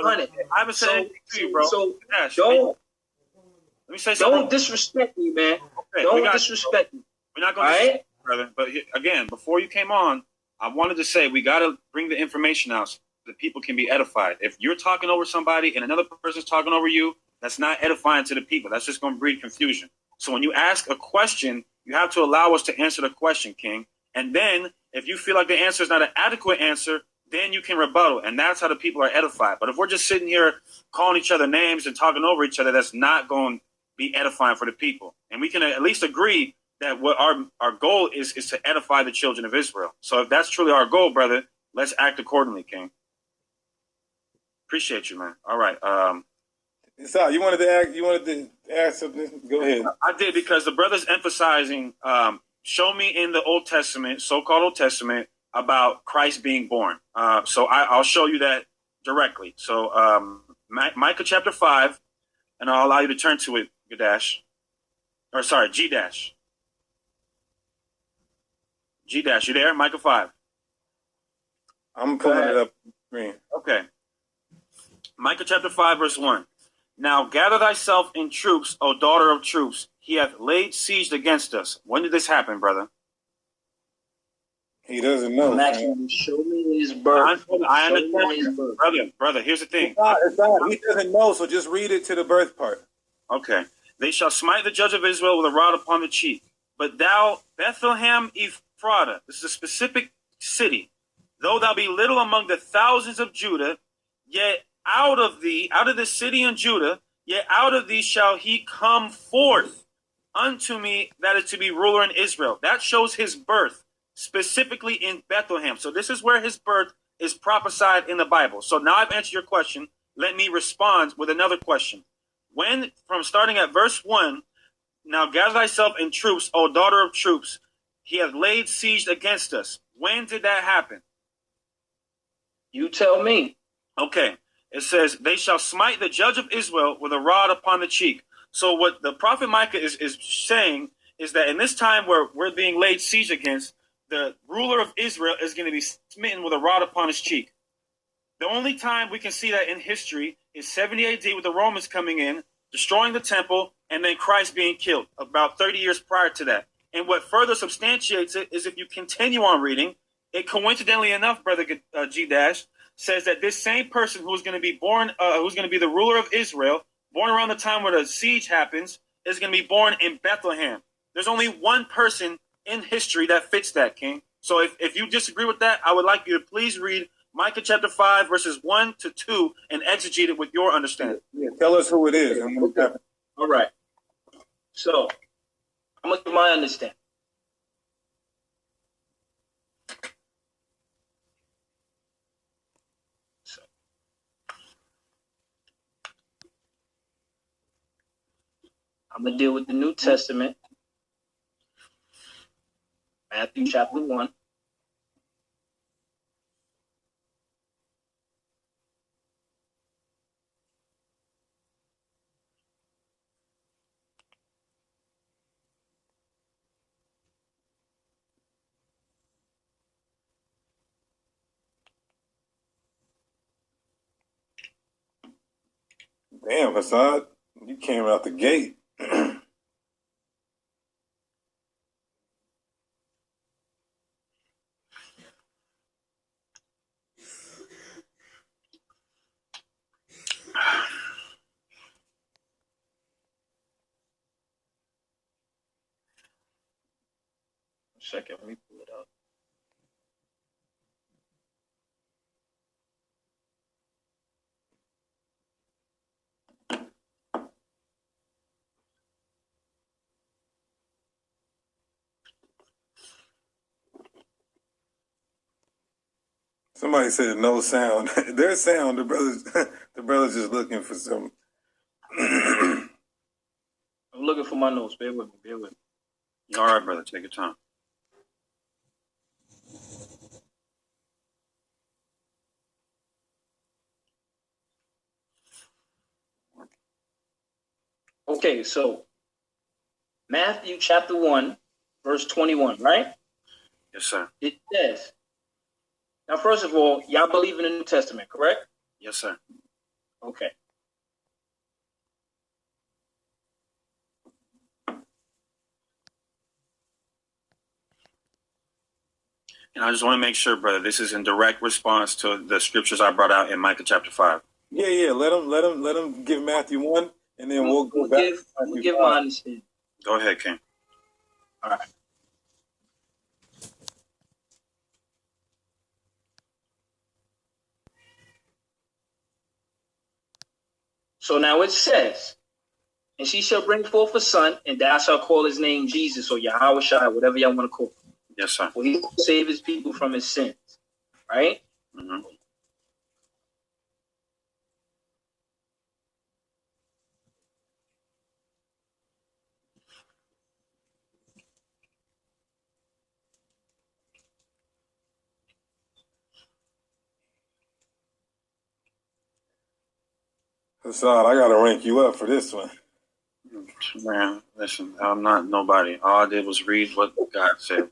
brother. I haven't said anything to you, bro. So Gdash, don't. Let me say something. Don't disrespect me, man. Okay, don't disrespect me. We're not going to disrespect you, brother. But again, before you came on, I wanted to say we got to bring the information out so that people can be edified. If you're talking over somebody and another person's talking over you, that's not edifying to the people. That's just going to breed confusion. So when you ask a question, you have to allow us to answer the question, King. And then if you feel like the answer is not an adequate answer, then you can rebuttal. And that's how the people are edified. But if we're just sitting here calling each other names and talking over each other, that's not going to be edifying for the people. And we can at least agree that what our goal is to edify the children of Israel. So if that's truly our goal, brother, let's act accordingly, King. Appreciate you, man. All right. So you wanted to ask something? Go ahead. I did, because the brother's emphasizing, show me in the Old Testament, so-called Old Testament, about Christ being born. So I'll show you that directly. So Micah chapter 5, and I'll allow you to turn to it, Gdash. Or sorry, Gdash. Gdash, you there? Micah 5. I'm pulling it up on the screen. Okay. Micah chapter 5, verse 1. Now gather thyself in troops, O daughter of troops. He hath laid siege against us. When did this happen, brother? He doesn't know. Show me his birth. I understand. Brother, here's the thing. It's not. He doesn't know, so just read it to the birth part. Okay. They shall smite the judge of Israel with a rod upon the cheek. But thou, Bethlehem Ephratah, this is a specific city, though thou be little among the thousands of Judah, yet out of the city in Judah, yet out of thee shall he come forth unto me, that is to be ruler in Israel. That shows his birth, specifically in Bethlehem. So this is where his birth is prophesied in the Bible. So now I've answered your question. Let me respond with another question. When, from starting at verse 1, now gather thyself in troops, O daughter of troops, he hath laid siege against us. When did that happen? You tell me. Okay. It says, they shall smite the judge of Israel with a rod upon the cheek. So what the prophet Micah is saying is that in this time where we're being laid siege against, the ruler of Israel is going to be smitten with a rod upon his cheek. The only time we can see that in history is 70 AD with the Romans coming in, destroying the temple, and then Christ being killed about 30 years prior to that. And what further substantiates it is if you continue on reading, it coincidentally enough, Brother Gdash, says that this same person who is going to be born, who's going to be the ruler of Israel, born around the time where the siege happens, is going to be born in Bethlehem. There's only one person in history that fits that, King. So if you disagree with that, I would like you to please read Micah chapter 5, verses 1 to 2, and exegete it with your understanding. Yeah, tell us who it is. Okay. All right. So I'm going to give my understanding. I'm going to deal with the New Testament, Matthew chapter 1. Damn, Hasad, you came out the gate. Second, let me pull it up. Somebody said no sound. There's sound. The brothers just looking for some. I'm looking for my notes. Bear with me. All right, brother. Take your time. Okay, so Matthew chapter 1, verse 21, right? Yes, sir. It says, now, first of all, y'all believe in the New Testament, correct? Yes, sir. Okay. And I just want to make sure, brother, this is in direct response to the scriptures I brought out in Micah chapter 5. Yeah. Let him give Matthew 1, and then we'll go back to Matthew give 5. my understanding. Go ahead, King. All right. So now it says, and she shall bring forth a son, and thou shalt call his name Jesus or Yahweh Shai, whatever y'all want to call him. Yes, sir. For he will save his people from his sins. Right? Mm-hmm. Hasad, I gotta rank you up for this one. Man, listen, I'm not nobody. All I did was read what God said.